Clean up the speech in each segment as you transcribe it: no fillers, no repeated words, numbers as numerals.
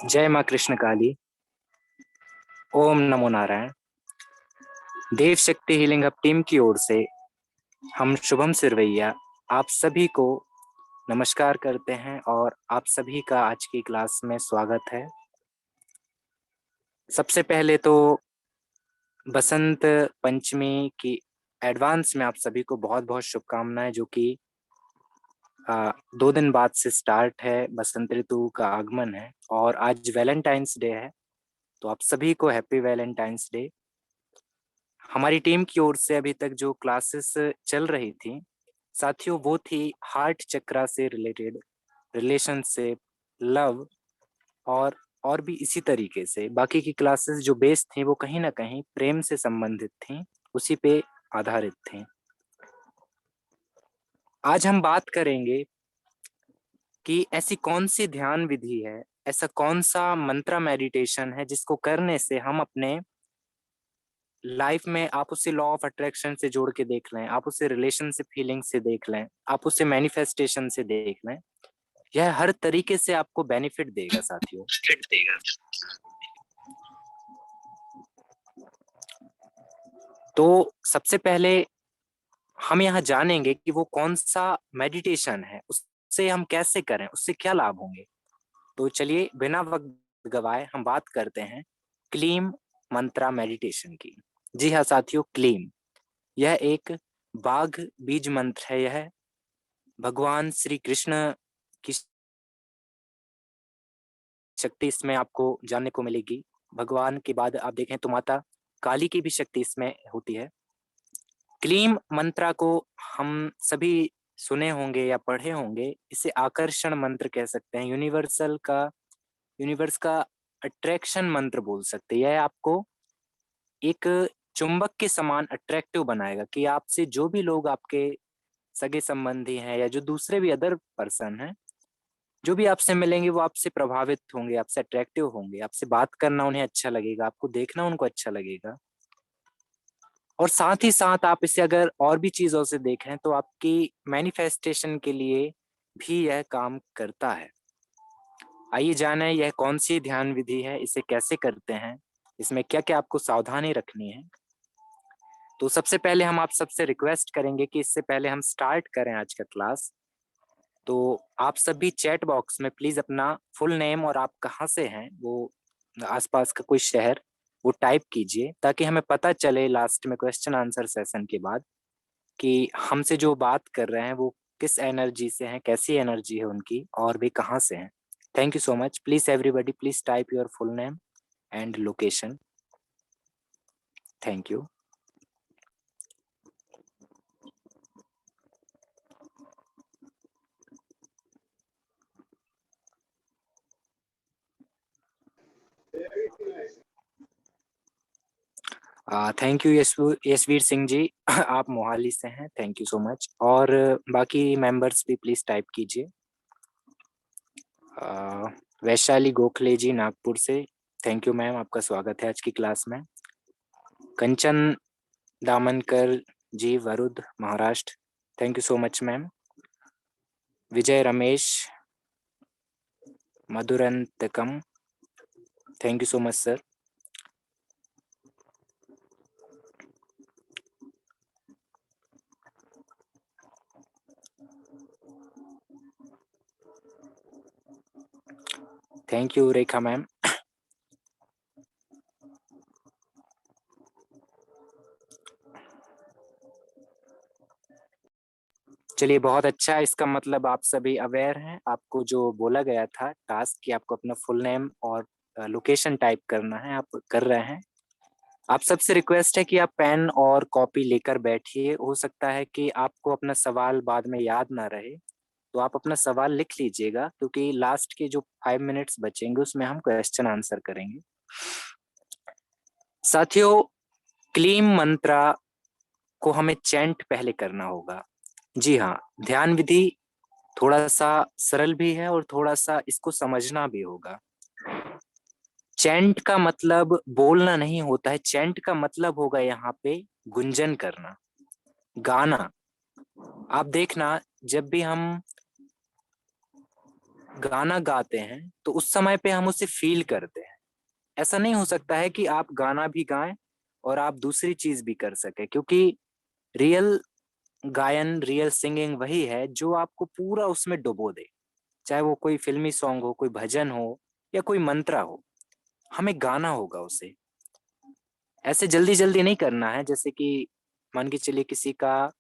जय माँ कृष्ण काली। ओम नमो नारायण। देव शक्ति हीलिंग हब टीम की ओर से हम शुभम सिरवैया आप सभी को नमस्कार करते हैं और आप सभी का आज की क्लास में स्वागत है। सबसे पहले तो बसंत पंचमी की एडवांस में आप सभी को बहुत बहुत शुभकामनाएं, जो कि 2 दिन बाद से स्टार्ट है। बसंत ऋतु का आगमन है और आज वैलेंटाइंस डे है, तो आप सभी को हैप्पी वैलेंटाइंस डे। हमारी टीम की ओर से अभी तक जो क्लासेस चल रही थी साथियों, वो थी हार्ट चक्रा से रिलेटेड, रिलेशनशिप, लव और भी इसी तरीके से। बाकी की क्लासेस जो बेस थी वो कहीं ना कहीं प्रेम से संबंधित थी, उसी पे आधारित थी। आज हम बात करेंगे कि ऐसी कौन सी ध्यान विधि है, ऐसा कौन सा मंत्रा मेडिटेशन है जिसको करने से हम अपने लाइफ में, आप उसे लॉ ऑफ अट्रैक्शन से जोड़ के देख लें, आप उसे रिलेशनशिप फीलिंग से देख लें, आप उसे मैनिफेस्टेशन से देख लें, यह हर तरीके से आपको बेनिफिट देगा साथियों। तो सबसे पहले हम यहाँ जानेंगे कि वो कौन सा मेडिटेशन है, उससे हम कैसे करें, उससे क्या लाभ होंगे। तो चलिए बिना वक्त गवाए हम बात करते हैं क्लीम मंत्रा मेडिटेशन की। जी हाँ साथियों, क्लीम यह एक बाघ बीज मंत्र है। यह भगवान श्री कृष्ण की शक्ति इसमें आपको जानने को मिलेगी। भगवान के बाद आप देखें तो माता काली की भी शक्ति इसमें होती है। क्लीम मंत्रा को हम सभी सुने होंगे या पढ़े होंगे। इसे आकर्षण मंत्र कह सकते हैं, यूनिवर्स का अट्रैक्शन मंत्र बोल सकते हैं। यह आपको एक चुंबक के समान अट्रैक्टिव बनाएगा कि आपसे जो भी लोग आपके सगे संबंधी हैं या जो दूसरे भी अदर पर्सन हैं, जो भी आपसे मिलेंगे वो आपसे प्रभावित होंगे, आपसे अट्रैक्टिव होंगे, आपसे बात करना उन्हें अच्छा लगेगा, आपको देखना उनको अच्छा लगेगा। और साथ ही साथ आप इसे अगर और भी चीजों से देखें तो आपकी मैनिफेस्टेशन के लिए भी यह काम करता है। आइए जाने यह कौन सी ध्यान विधि है, इसे कैसे करते हैं, इसमें क्या क्या आपको सावधानी रखनी है। तो सबसे पहले हम आप सबसे रिक्वेस्ट करेंगे कि इससे पहले हम स्टार्ट करें आज का क्लास, तो आप सभी चैट बॉक्स में प्लीज अपना फुल नेम और आप कहाँ से हैं, वो आसपास का कोई शहर, वो टाइप कीजिए, ताकि हमें पता चले लास्ट में क्वेश्चन आंसर सेशन के बाद कि हमसे जो बात कर रहे हैं वो किस एनर्जी से हैं, कैसी एनर्जी है उनकी, और भी कहाँ से हैं। Thank you so much. Please everybody please type your full name and location. Thank you. Thank you Yashveer Singh ji आप मोहाली से हैं, थैंक यू सो मच। और बाकी मेंबर्स भी प्लीज टाइप कीजिए। वैशाली गोखले जी नागपुर से, थैंक यू मैम, आपका स्वागत है आज की क्लास में। Kanchan Damankar ji Warud Maharashtra, thank you so much ma'am. Vijay Ramesh Madhurantakam, thank you so much sir. Thank you Rekha ma'am. चलिए बहुत अच्छा है, इसका मतलब आप सभी अवेयर हैं। आपको जो बोला गया था टास्क कि आपको अपना फुल नेम और लोकेशन टाइप करना है, आप कर रहे हैं। आप सबसे रिक्वेस्ट है कि आप पेन और कॉपी लेकर बैठिए। हो सकता है कि आपको अपना सवाल बाद में याद ना रहे, तो आप अपना सवाल लिख लीजिएगा, क्योंकि लास्ट के जो 5 मिनट्स बचेंगे उसमें हम क्वेश्चन आंसर करेंगे। साथियों, क्लीम मंत्रा को हमें चैंट पहले करना होगा। जी हाँ, ध्यान विधि थोड़ा सा सरल भी है और थोड़ा सा इसको समझना भी होगा। चैंट का मतलब बोलना नहीं होता है, चैंट का मतलब होगा यहाँ पे गुंजन करना, गाना। आप देखना, जब भी हम गाना गाते हैं तो उस समय पे हम उसे फील करते हैं। ऐसा नहीं हो सकता है कि आप गाना भी गाएं और आप दूसरी चीज भी कर सके, क्योंकि रियल गायन, रियल सिंगिंग वही है जो आपको पूरा उसमें डुबो दे। चाहे वो कोई फिल्मी सॉन्ग हो, कोई भजन हो, या कोई मंत्रा हो, हमें गाना होगा उसे। ऐसे जल्दी जल्दी नहीं करना है। जैसे कि मान के चलिए किसी का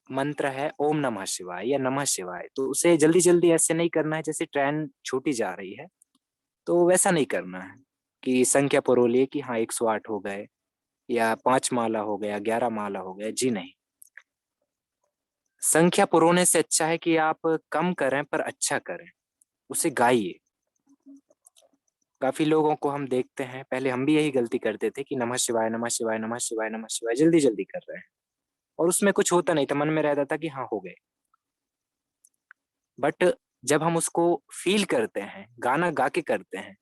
मंत्र है ओम नमः शिवाय या नमः शिवाय, तो उसे जल्दी जल्दी ऐसे नहीं करना है जैसे ट्रेन छूटी जा रही है। तो वैसा नहीं करना है कि संख्या पुरोलिए कि हाँ 108 हो गए, या 5 माला हो गया, 11 माला हो गया। जी नहीं, संख्या पुरोने से अच्छा है कि आप कम करें पर अच्छा करें, उसे गाइए। काफी लोगों को हम देखते हैं, पहले हम भी यही गलती करते थे कि नमः शिवाय नमः शिवाय नमः शिवाय नमः शिवाय जल्दी जल्दी कर रहे हैं, और उसमें कुछ होता नहीं था, मन में रहता था कि हाँ हो गए। बट जब हम उसको फील करते हैं, गाना गा के करते हैं,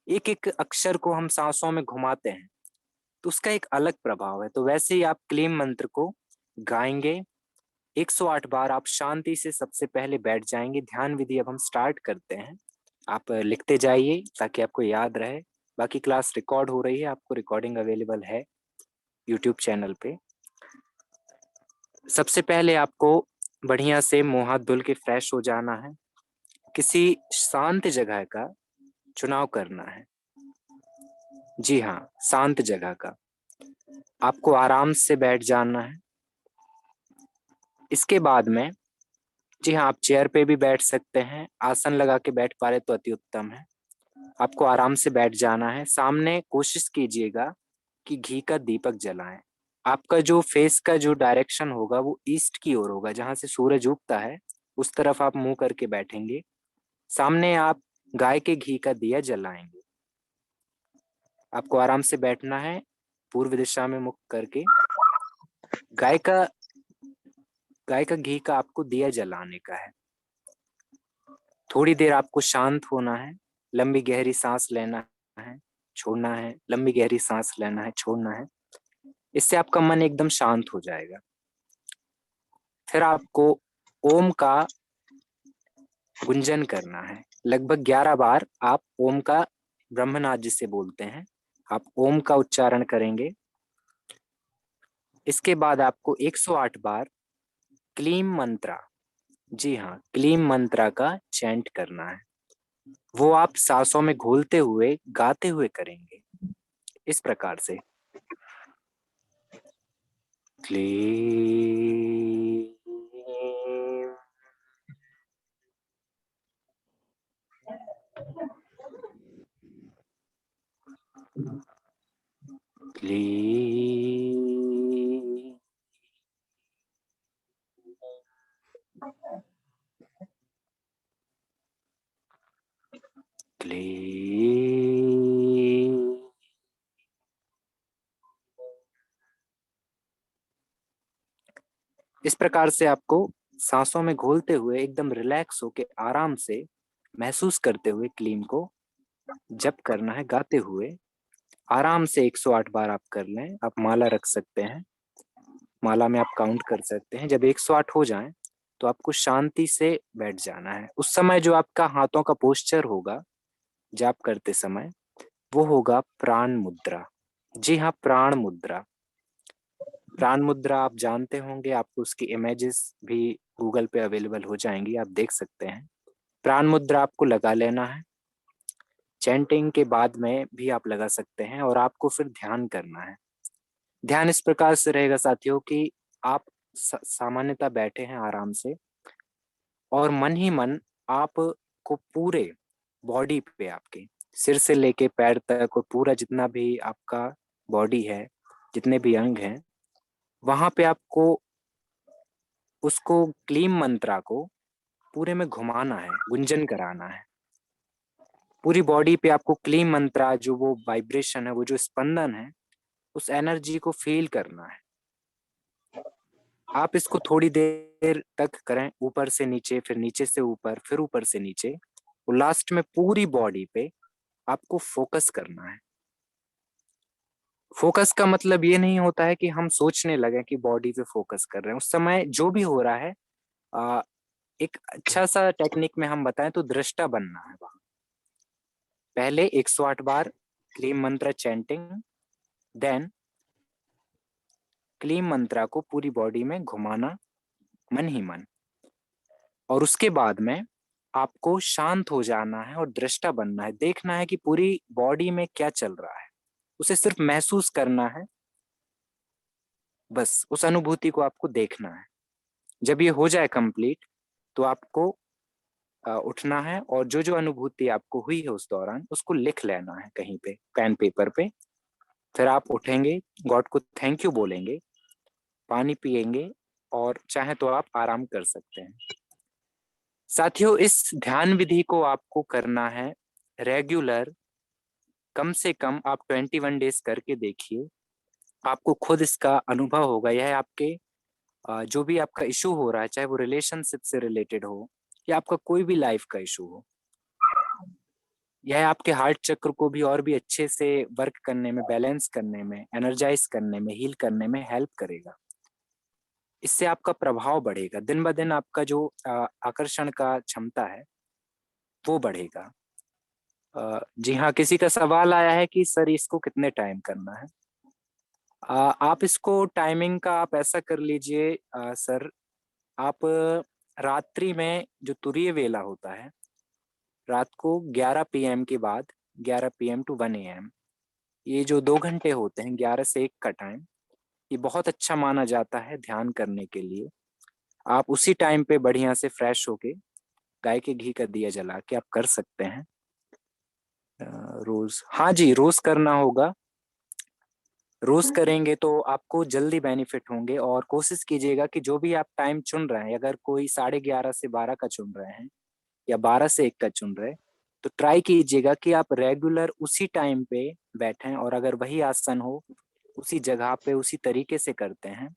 एक एक अक्षर को हम सांसों में घुमाते हैं, तो उसका एक अलग प्रभाव है। तो वैसे ही आप क्लीम मंत्र को गाएंगे 108 बार। आप शांति से सबसे पहले बैठ जाएंगे। ध्यान विधि अब हम स्टार्ट करते हैं। आप लिखते जाइए ताकि आपको याद रहे। बाकी क्लास रिकॉर्ड हो रही है, आपको रिकॉर्डिंग अवेलेबल है यूट्यूब चैनल पे। सबसे पहले आपको बढ़िया से मुंह हाथ धुल के फ्रेश हो जाना है। किसी शांत जगह का चुनाव करना है। जी हाँ, शांत जगह का। आपको आराम से बैठ जाना है। इसके बाद में, जी हाँ, आप चेयर पे भी बैठ सकते हैं, आसन लगा के बैठ पा रहे तो अति उत्तम है। आपको आराम से बैठ जाना है। सामने कोशिश कीजिएगा कि घी का दीपक जलाएं। आपका जो फेस का जो डायरेक्शन होगा वो ईस्ट की ओर होगा, जहां से सूरज उगता है उस तरफ आप मुंह करके बैठेंगे। सामने आप गाय के घी का दिया जलाएंगे। आपको आराम से बैठना है, पूर्व दिशा में मुख करके। गाय का गाय का घी का आपको दिया जलाने का है। थोड़ी देर आपको शांत होना है, लंबी गहरी सांस लेना है, छोड़ना है, लंबी गहरी सांस लेना है, छोड़ना है। इससे आपका मन एकदम शांत हो जाएगा। फिर आपको ओम का गुंजन करना है। लगभग 11 बार आप ओम का, ब्रह्मनाद जिसे बोलते हैं, आप ओम का उच्चारण करेंगे। इसके बाद आपको 108 बार क्लीम मंत्रा, जी हाँ, क्लीम मंत्रा का चैंट करना है। वो आप सांसों में घोलते हुए, गाते हुए करेंगे इस प्रकार से। क्लीम क्लीम। क्लीम। इस प्रकार से आपको सांसों में घोलते हुए एकदम रिलैक्स होके आराम से महसूस करते हुए क्लीम को जप करना है, गाते हुए आराम से 108 बार आप कर लें। आप माला रख सकते हैं, माला में आप काउंट कर सकते हैं। जब 108 हो जाएं तो आपको शांति से बैठ जाना है। उस समय जो आपका हाथों का पोस्चर होगा जाप करते समय, वो होगा प्राण मुद्रा। जी हाँ, प्राण मुद्रा। प्राण मुद्रा आप जानते होंगे, आपको उसकी इमेजेस भी गूगल पे अवेलेबल हो जाएंगी, आप देख सकते हैं। प्राण मुद्रा आपको लगा लेना है। चैंटिंग के बाद में भी आप लगा सकते हैं, और आपको फिर ध्यान करना है। ध्यान इस प्रकार से रहेगा साथियों कि आप सामान्यतः बैठे हैं आराम से, और मन ही मन आप को पूरे बॉडी पे, आपके सिर से लेके पैर तक और पूरा जितना भी आपका बॉडी है, जितने भी अंग हैं, वहां पे आपको उसको क्लीम मंत्रा को पूरे में घुमाना है, गुंजन कराना है। पूरी बॉडी पे आपको क्लीम मंत्रा, जो वो वाइब्रेशन है, वो जो स्पंदन है, उस एनर्जी को फील करना है। आप इसको थोड़ी देर तक करें, ऊपर से नीचे, फिर नीचे से ऊपर, फिर ऊपर से नीचे, और लास्ट में पूरी बॉडी पे आपको फोकस करना है। फोकस का मतलब ये नहीं होता है कि हम सोचने लगे कि बॉडी पे फोकस कर रहे हैं। उस समय जो भी हो रहा है, एक अच्छा सा टेक्निक में हम बताएं तो दृष्टा बनना है वहां। पहले 108 बार क्लीम मंत्र चैंटिंग, देन क्लीम मंत्रा को पूरी बॉडी में घुमाना मन ही मन, और उसके बाद में आपको शांत हो जाना है और दृष्टा बनना है। देखना है कि पूरी बॉडी में क्या चल रहा है, उसे सिर्फ महसूस करना है, बस उस अनुभूति को आपको देखना है। जब ये हो जाए कंप्लीट तो आपको उठना है और जो जो अनुभूति आपको हुई है उस दौरान उसको लिख लेना है कहीं पे पेन पेपर पे। फिर आप उठेंगे, गॉड को थैंक यू बोलेंगे, पानी पिएंगे, और चाहे तो आप आराम कर सकते हैं। साथियों, इस ध्यान विधि को आपको करना है रेगुलर। कम से कम आप 21 डेज करके देखिए, आपको खुद इसका अनुभव होगा। यह आपके जो भी आपका इशू हो रहा है, चाहे वो रिलेशनशिप से रिलेटेड हो या आपका कोई भी लाइफ का इशू हो, यह आपके हार्ट चक्र को भी और भी अच्छे से वर्क करने में, बैलेंस करने में, एनर्जाइज करने में, हील करने में हेल्प करेगा। इससे आपका प्रभाव बढ़ेगा, दिन ब दिन आपका जो आकर्षण का क्षमता है वो बढ़ेगा। जी हाँ, किसी का सवाल आया है कि सर इसको कितने टाइम करना है। आप इसको टाइमिंग का आप ऐसा कर लीजिए सर, आप रात्रि में जो तुरीय वेला होता है, रात को 11 पीएम के बाद, 11 पीएम टू 1 AM, ये जो 2 घंटे होते हैं 11 से 1 का टाइम, ये बहुत अच्छा माना जाता है ध्यान करने के लिए। आप उसी टाइम पे बढ़िया से फ्रेश होके गाय के घी का दिया जला के आप कर सकते हैं रोज। हाँ जी, रोज करना होगा। रोज करेंगे तो आपको जल्दी बेनिफिट होंगे। और कोशिश कीजिएगा कि जो भी आप टाइम चुन रहे हैं, अगर कोई 11:30 से 12 का चुन रहे हैं या 12 से 1 का चुन रहे हैं, तो ट्राई कीजिएगा कि आप रेगुलर उसी टाइम पे बैठें, और अगर वही आसन हो उसी जगह पे उसी तरीके से करते हैं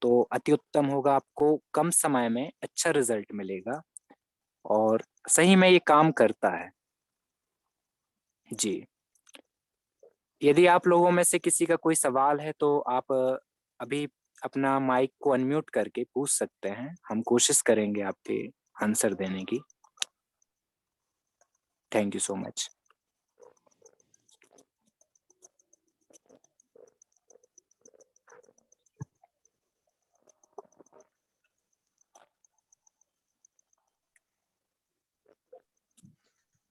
तो अति उत्तम होगा। आपको कम समय में अच्छा रिजल्ट मिलेगा और सही में ये काम करता है। जी, यदि आप लोगों में से किसी का कोई सवाल है तो आप अभी अपना माइक को अनम्यूट करके पूछ सकते हैं, हम कोशिश करेंगे आपके आंसर देने की। Thank you so much.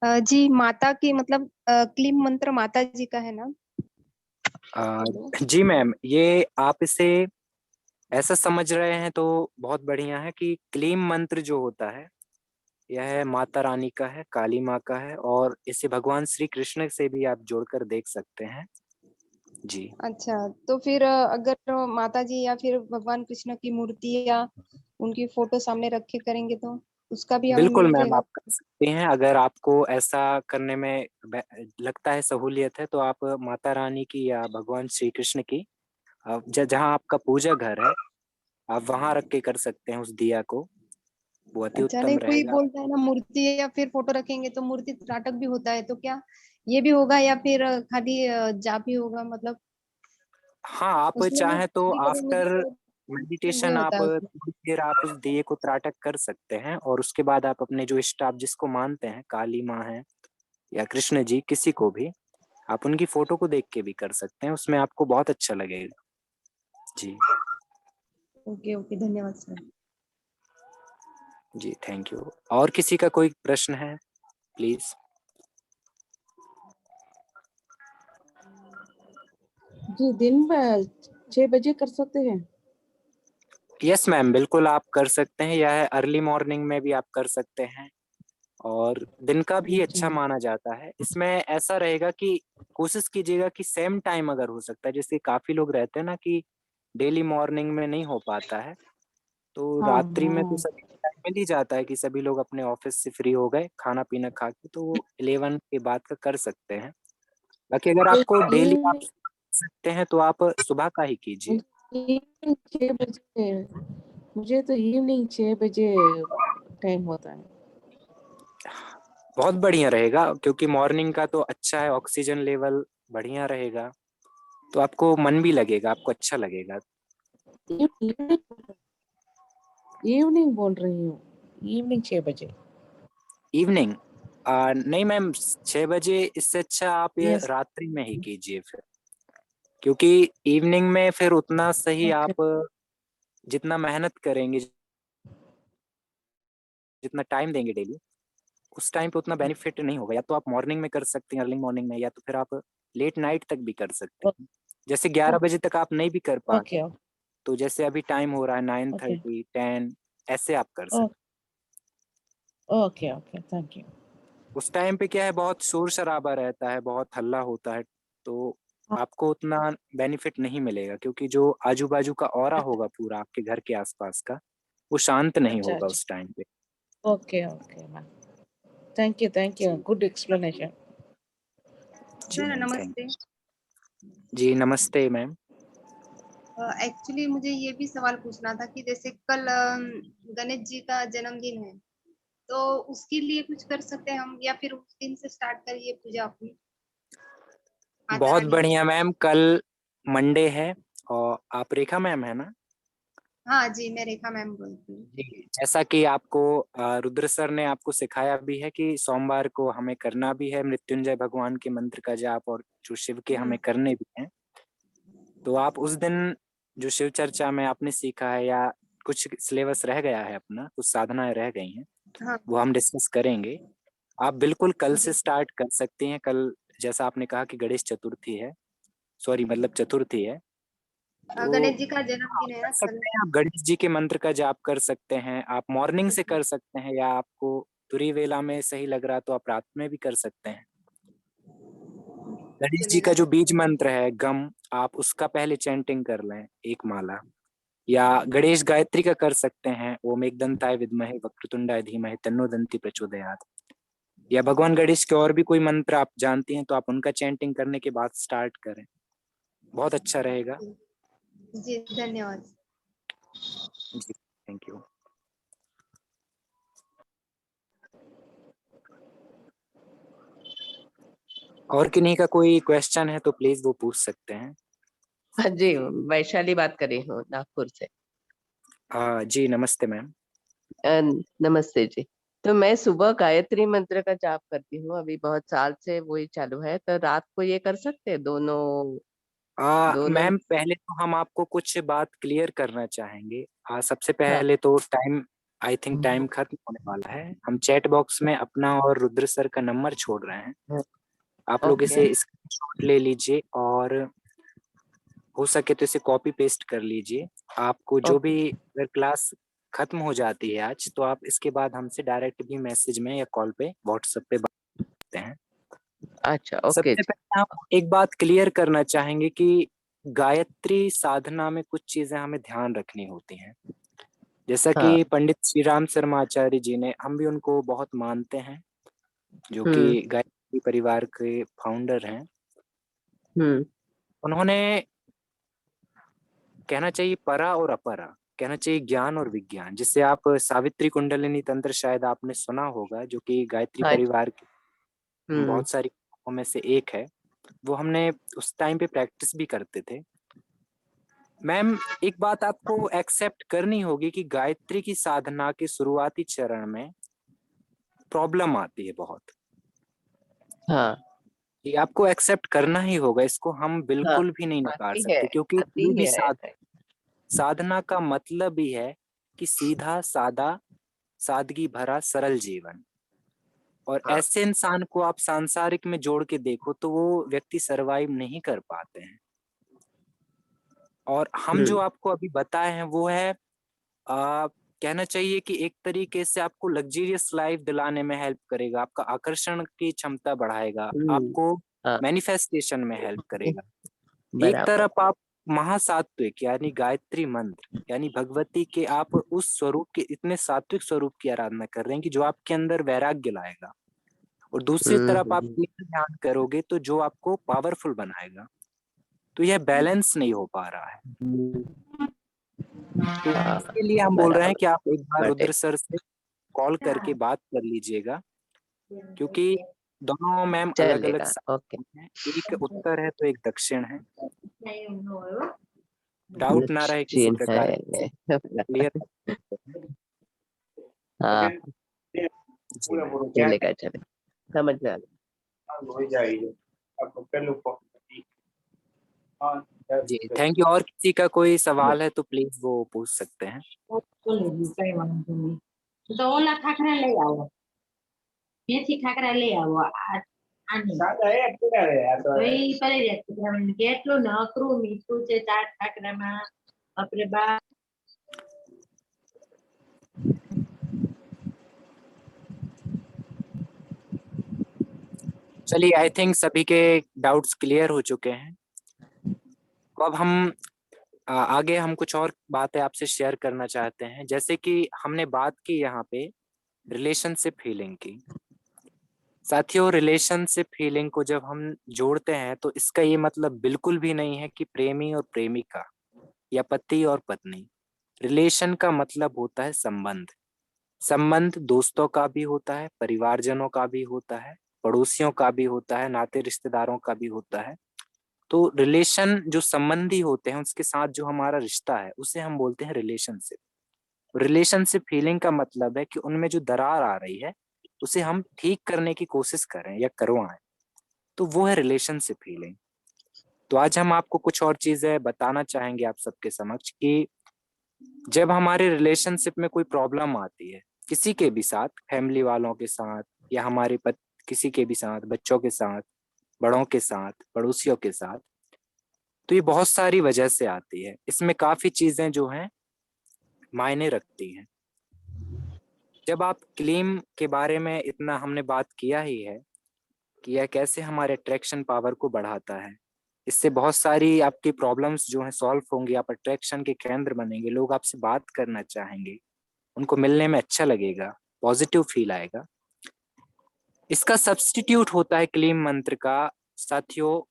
जी, माता की मतलब क्लीम मंत्र माता जी का है ना? हेलो। जी मैम, ये आप इसे ऐसा समझ रहे हैं तो बहुत बढ़िया है कि क्लीम मंत्र जो होता है यह माता रानी का है, काली माँ का है, और इसे भगवान श्री कृष्ण से भी आप जोड़कर देख सकते हैं। जी अच्छा, तो फिर अगर माता जी या फिर भगवान कृष्ण की मूर्ति या उनकी फोटो सामने रख के करेंगे तो उसका भी हमें बिल्कुल मैम, मिलेगा? आप कर सकते हैं। अगर आपको ऐसा करने में लगता है सहूलियत है तो आप माता रानी की या भगवान श्री कृष्ण की जहाँ आपका पूजा घर है आप वहां रख के कर सकते हैं उस दिया को, वो अति अच्छा, नहीं उत्तम कोई रहेगा। बोलता है ना मूर्ति या फिर फोटो रखेंगे तो मूर्ति त्राटक भी होता है, तो क्या ये भी होगा या फिर खाली जाप ही होगा मतलब? हाँ, आप उसमें ना चाहें तो कभी कभी मुझे आफ्टर वो मेडिटेशन आप होता है उसमें। थोड़ी देर आप उस दिए को त्राटक कर सकते हैं, और उसके बाद आप अपने जो इष्ट आप जिसको मानते हैं, काली माँ है या कृष्ण जी, किसी को भी आप उनकी फोटो को देख के भी कर सकते हैं, उसमें आपको बहुत अच्छा लगेगा। जी ओके ओके, धन्यवाद सर। जी, थैंक यू। और किसी का कोई प्रश्न है प्लीज? जी, दिन में 6 बजे कर सकते हैं? यस मैम, बिल्कुल आप कर सकते हैं। यह अर्ली मॉर्निंग में भी आप कर सकते हैं और दिन का भी अच्छा अच्छा। माना जाता है। इसमें ऐसा रहेगा कि कोशिश कीजिएगा कि सेम टाइम अगर हो सकता है, जैसे काफी लोग रहते हैं ना कि डेली मॉर्निंग में नहीं हो पाता है, तो हाँ रात्रि में तो हाँ। सभी को टाइम मिल ही जाता है कि सभी लोग अपने ऑफिस से फ्री हो गए, खाना पीना खा के, तो वो 11 के बाद का कर सकते हैं। बाकी अगर मुझे आपको डेली आप इवनिंग सकते हैं तो आप सुबह का ही कीजिए। मुझे इवनिंग 6 बजे, मुझे तो इवनिंग 6 बजे टाइम होता है। बहुत बढ़िया रहेगा, क्योंकि मॉर्निंग का तो अच्छा है, ऑक्सीजन लेवल बढ़िया रहेगा, तो आपको मन भी लगेगा, आपको अच्छा लगेगा। इवनिंग इवनिंग बोल रही हूँ। इवनिंग 6 बजे। इवनिंग नहीं मैम, 6 बजे, इससे अच्छा आप ये यस। रात्रि में ही कीजिए फिर, क्योंकि इवनिंग में फिर उतना सही ओके। आप जितना मेहनत करेंगे, जितना टाइम देंगे डेली, उस टाइम पे उतना बेनिफिट नहीं होगा। या तो आप मॉर्निंग में कर सकते हैं, अर्ली मॉर्निंग में, या तो फिर आप लेट नाइट तक भी कर सकते हैं। जैसे 11 बजे तक आप नहीं भी कर पा रहे, ओके। तो जैसे अभी टाइम हो रहा है ओके। 9:30 10, ऐसे आप कर सकते ओके। Okay, thank you. हैं। उस टाइम पे क्या है, बहुत शोर शराबा रहता है, बहुत हल्ला होता है, तो आपको उतना बेनिफिट नहीं मिलेगा, क्योंकि जो आजू बाजू का ऑरा होगा पूरा आपके घर के आसपास का, वो शांत नहीं अच्छा, होगा अच्छा। उस टाइम पे। Okay, okay ma'am. Thank you, जी गुड एक्सप्लेनेशन। जी सर मैम, थैंक नमस्ते। यू। जी नमस्ते मैम। एक्चुअली मुझे ये भी सवाल पूछना था कि जैसे कल गणेश जी का जन्मदिन है, तो उसके लिए कुछ कर सकते हैं हम, या फिर उस दिन से स्टार्ट करिए पूजा अपनी माता बहुत रानी की? बढ़िया मैम, कल मंडे है, और आप रेखा मैम है ना? हाँ जी, मैं रेखा मैम बोलती हूँ। जी, जैसा कि आपको रुद्र सर ने आपको सिखाया भी है कि सोमवार को हमें करना भी है मृत्युंजय भगवान के मंत्र का जाप, और जो शिव के हमें करने भी हैं, तो आप उस दिन जो शिव चर्चा में आपने सीखा है, या कुछ सिलेबस रह गया है अपना, कुछ साधनाएं रह गई हैं, हाँ वो हम डिस्कस करेंगे। आप बिल्कुल कल से जी। स्टार्ट कर सकते हैं। कल जैसा आपने कहा कि गणेश चतुर्थी है, सॉरी मतलब चतुर्थी है, तो गणेश जी का हाँ, जन्मदिन है कर ना कल। सकते हैं। आप गणेश जी के मंत्र का जाप कर सकते हैं, आप मॉर्निंग से कर सकते हैं, या आपको तुरी वेला में सही लग रहा तो आप रात में भी कर सकते हैं। गणेश जी चलेगा का जो सर। बीज मंत्र है गम, आप उसका पहले चैंटिंग कर लें, एक माला। या गणेश गायत्री का कर सकते हैं, ओम एकदंताय विद्महे वक्रतुंडाय धीमहि तन्नो दंति प्रचोदयात्। या भगवान गणेश के और भी कोई मंत्र आप जानती हैं तो आप उनका चैंटिंग करने के बाद स्टार्ट करें, बहुत अच्छा रहेगा। जी धन्यवाद। जी, थैंक यू। और किन्हीं का कोई क्वेश्चन है तो प्लीज वो पूछ सकते हैं। हाँ जी, वैशाली बात कर रही हूँ नागपुर से। जी नमस्ते मैम। अ, नमस्ते जी। तो मैं सुबह गायत्री मंत्र का जाप करती हूँ, अभी बहुत साल से वही चालू है। तो रात को ये कर सकते हैं दोनों? दोनों। मैम पहले तो हम आपको कुछ बात क्लियर करना चाहेंगे। सबसे हाँ। पहले तो टाइम, आई थिंक टाइम खत्म होने वाला है। हम चैट बॉक्स में अपना और रुद्र सर का नंबर छोड़ रहे हैं, आप लोग ओके। इसे स्क्रीनशॉट ले लीजिए, और हो सके तो इसे कॉपी पेस्ट कर लीजिए। आपको जो ओके। भी अगर क्लास खत्म हो जाती है आज, तो आप इसके बाद हमसे डायरेक्ट भी मैसेज में या कॉल पे व्हाट्सएप पे बात करते हैं। अच्छा, ओके सबसे जी। पहले हम एक बात क्लियर करना चाहेंगे कि गायत्री साधना में कुछ चीजें हमें ध्यान रखनी होती हैं। जैसा हाँ। कि पंडित श्री राम शर्मा आचार्य जी ने, हम भी उनको बहुत मानते हैं, जो कि हम्म। गायत्री परिवार के फाउंडर हैं। हम्म। उन्होंने, कहना चाहिए परा और अपरा, कहना चाहिए ज्ञान और विज्ञान, जिससे आप सावित्री कुंडलिनी तंत्र शायद आपने सुना होगा, जो कि गायत्री हाँ जी। परिवार की हम्म। बहुत सारी में से एक है। वो हमने उस टाइम पे प्रैक्टिस भी करते थे। मैम एक बात आपको एक्सेप्ट करनी होगी कि गायत्री की साधना के शुरुआती चरण में प्रॉब्लम आती है बहुत। हाँ। ये आपको एक्सेप्ट करना ही होगा, इसको हम हाँ, बिल्कुल भी नहीं नकार आती है। सकते, क्योंकि आती कोई भी है। साधना का मतलब ही है कि सीधा सादा, सादगी भरा सरल जीवन। और हाँ। ऐसे इंसान को आप सांसारिक में जोड़ के देखो तो वो व्यक्ति सरवाइव नहीं कर पाते हैं। और हम जो हम्म। आपको अभी बताए हैं वो है, कहना चाहिए कि एक तरीके से आपको लग्जरियस लाइफ दिलाने में हेल्प करेगा, आपका आकर्षण की क्षमता बढ़ाएगा, हम्म। आपको हाँ। मैनिफेस्टेशन में हेल्प करेगा। एक बराबर। तरफ आप महासात्विक यानी गायत्री मंत्र यानी भगवती के आप उस स्वरूप के, इतने सात्विक स्वरूप की आराधना कर रहे हैं कि जो आपके अंदर वैराग्य लाएगा, और दूसरी तरफ आप हम्म। तीव्र ध्यान करोगे तो जो आपको पावरफुल बनाएगा। तो यह बैलेंस नहीं हो पा रहा है। तो हाँ, इसके लिए हम बोल रहे हैं बराबर कि आप एक बार बटे। रुद्र सर से कॉल करके बात कर लीजिएगा, क्योंकि दोनों मैम अलग अलग चलेगा। ओके। हैं, एक उत्तर है तो एक दक्षिण है। डाउट ना रहे किसी निश्चिंत प्रकार का, है। क्लियर। हाँ जी मैम। चलेगा चलेगा, समझ में आ गया। जी थैंक यू। और किसी का कोई सवाल है तो प्लीज वो पूछ सकते हैं। કઈ વાંધો નહીં. તો ઓલા ખાખરા લઈ આવો, મેથી ખાખરા લઈ આવો. આની તો ઈ કરી દે. કેટલું નકરું મીઠું છે ચાટ ખાખરામાં, બાપરે બાપ. चलिए आई थिंक सभी के डाउट्स क्लियर हो चुके हैं। तो अब हम आगे हम कुछ और बातें आपसे शेयर करना चाहते हैं। जैसे कि हमने बात की यहाँ पे रिलेशनशिप हीलिंग की। साथियों रिलेशनशिप हीलिंग को जब हम जोड़ते हैं तो इसका ये मतलब बिल्कुल भी नहीं है कि प्रेमी और प्रेमिका या पति और पत्नी। रिलेशन का मतलब होता है संबंध। संबंध दोस्तों का भी होता है, परिवारजनों का भी होता है, पड़ोसियों का भी होता है, नाते रिश्तेदारों का भी होता है। तो रिलेशन जो संबंधी होते हैं उसके साथ जो हमारा रिश्ता है उसे हम बोलते हैं रिलेशनशिप। रिलेशनशिप फीलिंग का मतलब है कि उनमें जो दरार आ रही है उसे हम ठीक करने की कोशिश करें या करवाएं, तो वो है रिलेशनशिप फीलिंग। तो आज हम आपको कुछ और चीजें बताना चाहेंगे आप सबके समक्ष कि जब हमारे रिलेशनशिप में कोई प्रॉब्लम आती है किसी के भी साथ, फैमिली वालों के साथ या हमारे किसी के भी साथ, बच्चों के साथ, बड़ों के साथ, पड़ोसियों के साथ, तो ये बहुत सारी वजह से आती है। इसमें काफी चीजें जो हैं मायने रखती हैं। जब आप क्लेम के बारे में इतना हमने बात किया ही है कि यह कैसे हमारे अट्रैक्शन पावर को बढ़ाता है, इससे बहुत सारी आपकी प्रॉब्लम्स जो हैं सॉल्व होंगी, आप अट्रैक्शन के केंद्र बनेंगे, लोग आपसे बात करना चाहेंगे, उनको मिलने में अच्छा लगेगा, पॉजिटिव फील आएगा। इसका सब्स्टिट्यूट होता है क्लीम मंत्र का साथियों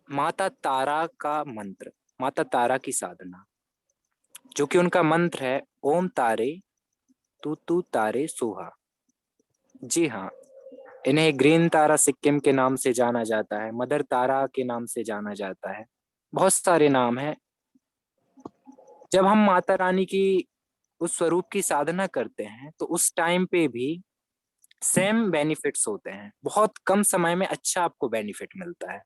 माता तारा का मंत्र, माता तारा की साधना, जो कि उनका मंत्र है ओम तारे तू तारे सोहा। जी हाँ, इन्हें ग्रीन तारा सिक्किम के नाम से जाना जाता है, मदर तारा के नाम से जाना जाता है, बहुत सारे नाम हैं। जब हम माता रानी की उस स्वरूप की साधना करते हैं तो उस टाइम पे भी सेम बेनिफिट्स होते हैं, बहुत कम समय में अच्छा आपको बेनिफिट मिलता है।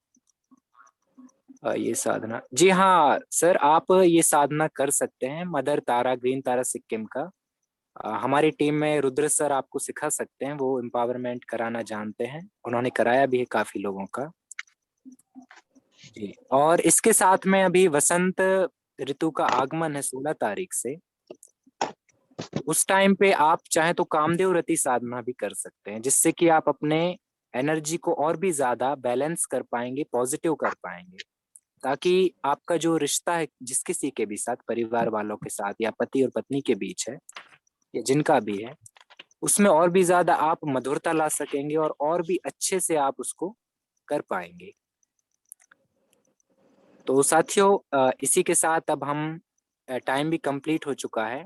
ये साधना, जी हाँ सर, आप ये साधना कर सकते हैं मदर तारा, ग्रीन तारा सिक्किम का। हमारी टीम में रुद्र सर आपको सिखा सकते हैं, वो एम्पावरमेंट कराना जानते हैं, उन्होंने कराया भी है काफी लोगों का। जी, और इसके साथ में अभी वसंत ऋतु का आगमन है 16 तारीख से। उस टाइम पे आप चाहे तो कामदेव रति साधना भी कर सकते हैं, जिससे कि आप अपने एनर्जी को और भी ज्यादा बैलेंस कर पाएंगे, पॉजिटिव कर पाएंगे, ताकि आपका जो रिश्ता है जिस किसी के भी साथ, परिवार वालों के साथ या पति और पत्नी के बीच है या जिनका भी है, उसमें और भी ज्यादा आप मधुरता ला सकेंगे और भी अच्छे से आप उसको कर पाएंगे। तो साथियों इसी के साथ अब हम टाइम भी कंप्लीट हो चुका है।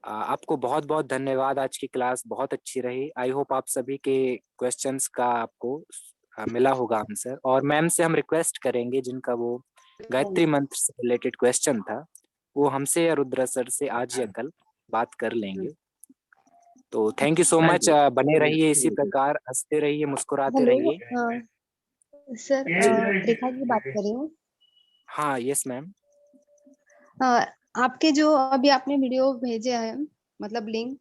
आपको बहुत बहुत धन्यवाद, आज की क्लास बहुत अच्छी रही। आई होप आप सभी के क्वेश्चंस का आपको मिला होगा आंसर, और मैम से हम रिक्वेस्ट करेंगे जिनका वो गायत्री मंत्र से रिलेटेड क्वेश्चन था वो हमसे या रुद्र सर से आज या कल बात कर लेंगे। तो थैंक यू सो मच, बने रहिए इसी प्रकार, हंसते रहिए, मुस्कुराते रहिए। सर रेखा जी बात कर रही हूँ। हाँ यस मैम। आपके जो अभी आपने वीडियो भेजे हैं मतलब लिंक,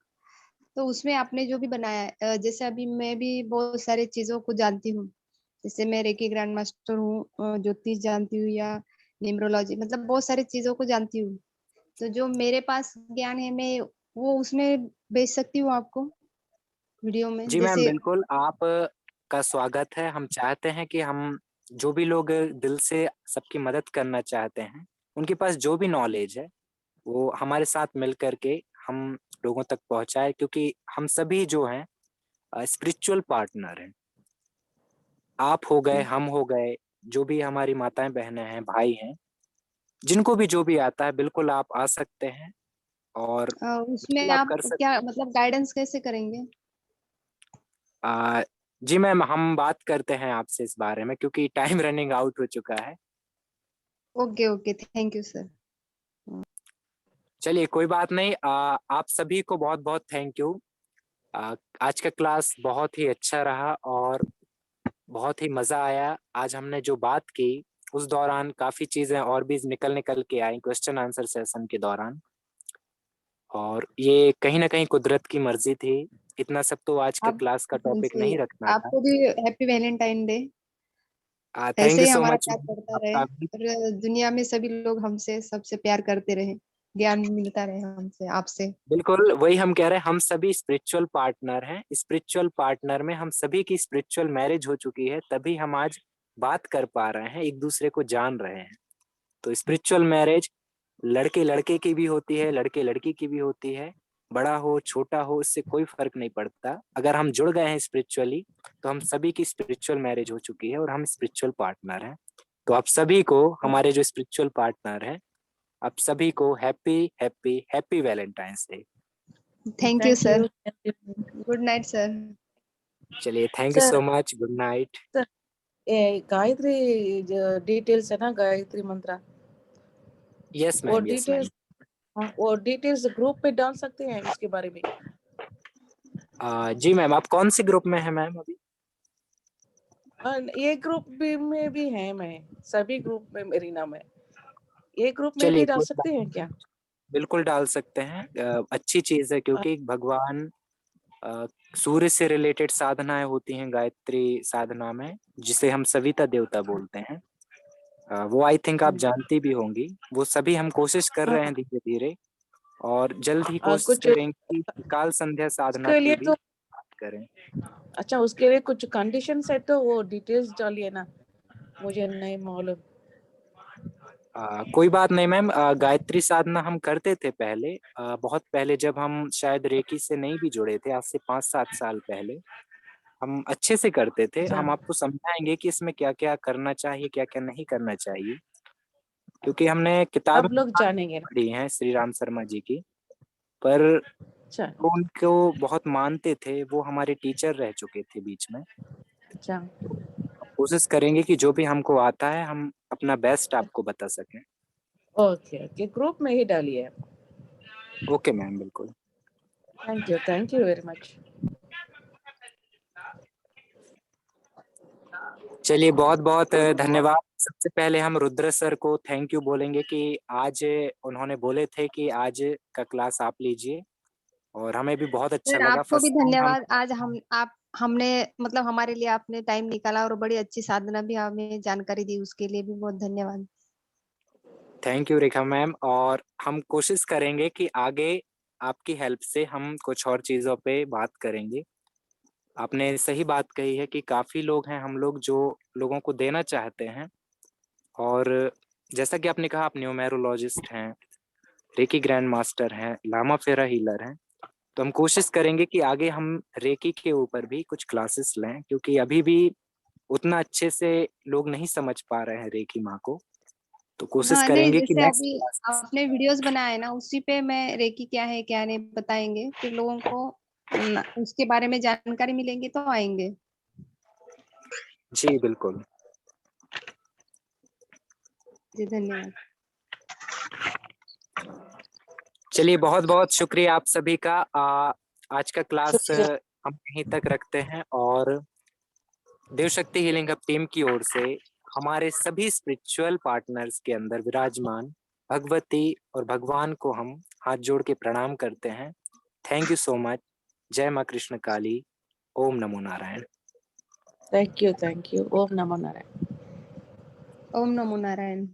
तो उसमें आपने जो भी बनाया है, जैसे अभी मैं भी बहुत सारी चीजों को जानती हूँ, जैसे मैं रेकी ग्रैंड मास्टर हूँ, ज्योतिष जानती हूँ या न्यूमरोलॉजी, मतलब बहुत सारी चीजों को जानती हूँ। तो जो मेरे पास ज्ञान है मैं वो उसमें भेज सकती हूँ आपको वीडियो में। जी मैम जैसे बिल्कुल, आप का स्वागत है। हम चाहते हैं कि हम जो भी लोग दिल से सबकी मदद करना चाहते हैं, उनके पास जो भी नॉलेज है वो हमारे साथ मिल करके हम लोगों तक पहुंचाए, क्योंकि हम सभी जो हैं स्पिरिचुअल पार्टनर हैं। आप हो गए, हम हो गए, जो भी हमारी माताएं बहनें हैं, भाई हैं, जिनको भी जो भी आता है बिल्कुल आप आ सकते हैं और उसमें बिल्कुल आप आप कर सकते क्या मतलब गाइडेंस कैसे करेंगे? हैं। जी मैम, हम बात करते हैं आपसे इस बारे में, क्योंकि टाइम रनिंग आउट हो चुका है। Okay okay, thank you sir. चलिए कोई बात नहीं। आप सभी को बहुत बहुत थैंक यू। आज का क्लास बहुत ही अच्छा रहा और बहुत ही मजा आया। आज हमने जो बात की उस दौरान काफी चीजें और भी निकल निकल के आई क्वेश्चन आंसर सेशन के दौरान, और ये कहीं ना कहीं कुदरत की मर्जी थी। इतना सब तो आज का आप क्लास का टॉपिक जी, नहीं रखना था। आपको भी हैप्पी वैलेंटाइन डे। थैंक ऐसे यू ही सो हमारा मच। प्यार बढ़ता रहे आपका भी और दुनिया में सभी लोग हमसे सबसे प्यार करते रहे, ज्ञान मिलता रहे हमसे आपसे। बिल्कुल वही हम कह रहे हैं, हम सभी स्पिरिचुअल पार्टनर हैं। स्पिरिचुअल पार्टनर में हम सभी की स्पिरिचुअल मैरिज हो चुकी है, तभी हम आज बात कर पा रहे हैं, एक दूसरे को जान रहे हैं। तो स्पिरिचुअल मैरिज लड़के लड़के की भी होती है, लड़के लड़की की भी होती है, बड़ा हो छोटा हो इससे कोई फर्क नहीं पड़ता। अगर हम जुड़ गए हैं स्पिरिचुअली तो हम सभी की स्पिरिचुअल मैरिज हो चुकी है और हम स्पिरिचुअल पार्टनर हैं। तो आप सभी को, हमारे जो स्पिरिचुअल पार्टनर हैं, आप सभी को happy happy happy Valentine's Day. Thank you sir. Thank you. Good night sir. चलिए thank you Sir, so much, good night. Gayatri जो डिटेल्स है ना, गायत्री मंत्र, यस वो मैम, यस मैम। डिटेल्स, वो डिटेल्स ग्रुप पे डाल सकते हैं इसके बारे में? जी मैम, आप कौन से ग्रुप में हैं मैम अभी? ये ग्रुप में भी है, मैं सभी ग्रुप में मेरी नाम है, ये ग्रुप में चलिए भी डाल कोई सकते हैं क्या? बिल्कुल डाल सकते हैं। अच्छी चीज है, क्योंकि भगवान सूर्य से रिलेटेड साधनाएं होती हैं गायत्री साधना में, जिसे हम सविता देवता बोलते हैं। वो आई थिंक आप जानती भी होंगी। वो सभी हम कोशिश कर रहे हैं धीरे धीरे, और जल्द ही कोशिश कुछ करेंगे कि काल संध्या साधना उसके की लिए भी तो, बात करें। अच्छा उसके लिए कुछ कंडीशंस है तो वो डिटेल्स डालिए ना, मुझे नहीं मालूम। कोई बात नहीं मैम। गायत्री साधना हम करते थे पहले, बहुत पहले, जब हम शायद रेकी से नहीं भी जुड़े थे, आज से 5-7 साल पहले हम अच्छे से करते थे। अच्छा, हम आपको समझाएंगे कि इसमें क्या क्या करना चाहिए, क्या क्या नहीं करना चाहिए, क्योंकि हमने किताबें सब लोग जानेंगे ना। पढ़ी हैं श्री राम शर्मा जी की। पर अच्छा वो उनको बहुत मानते थे, वो हमारे टीचर रह चुके थे बीच में। अच्छा, कोशिश करेंगे कि जो भी हमको आता है हम अपना बेस्ट आपको बता सकें। ओके ओके, ग्रुप में ही डालिए। ओके मैम, बिल्कुल। Thank you very much. चलिए बहुत बहुत धन्यवाद। सबसे पहले हम रुद्र सर को थैंक यू बोलेंगे कि आज उन्होंने बोले थे कि आज का क्लास आप लीजिए, और हमें भी बहुत अच्छा सर लगा। आपको भी फर्स्ट टाइम हम धन्यवाद। आज हम आप हमने मतलब हमारे लिए आपने टाइम निकाला और बड़ी अच्छी साधना भी हमें जानकारी दी, उसके लिए भी बहुत धन्यवाद। थैंक यू रेखा मैम, और हम कोशिश करेंगे कि आगे आपकी हेल्प से हम कुछ और चीज़ों पे बात करेंगे। आपने सही बात कही है कि काफ़ी लोग हैं हम लोग जो लोगों को देना चाहते हैं, और जैसा कि आपने कहा आप न्यूमेरोलॉजिस्ट हैं, रेकी ग्रैंड मास्टर हैं, लामा फेरा हीलर हैं। तो हम कोशिश करेंगे कि आगे हम रेकी के ऊपर भी कुछ क्लासेस लें, क्योंकि अभी भी उतना अच्छे से लोग नहीं समझ पा रहे हैं रेकी माँ को। तो कोशिश हाँ नहीं, करेंगे कि जैसे नेक्स्ट अभी क्लासेस। आपने वीडियोस बनाए ना, उसी पे मैं रेकी क्या है क्या नहीं बताएंगे, फिर लोगों को उसके बारे में जानकारी मिलेंगी तो आएंगे। जी बिल्कुल। जी धन्यवाद। चलिए बहुत बहुत शुक्रिया आप सभी का। आज का क्लास शुक्रिया। हम यहीं तक रखते हैं, और देव शक्ति हीलिंग हब टीम की ओर से हमारे सभी स्पिरिचुअल पार्टनर्स के अंदर विराजमान भगवती और भगवान को हम हाथ जोड़ के प्रणाम करते हैं। Thank you so much. जय माँ कृष्ण काली। ओम नमो Narayan. Thank you, Om NaMo Narayan. Om NaMo Narayan.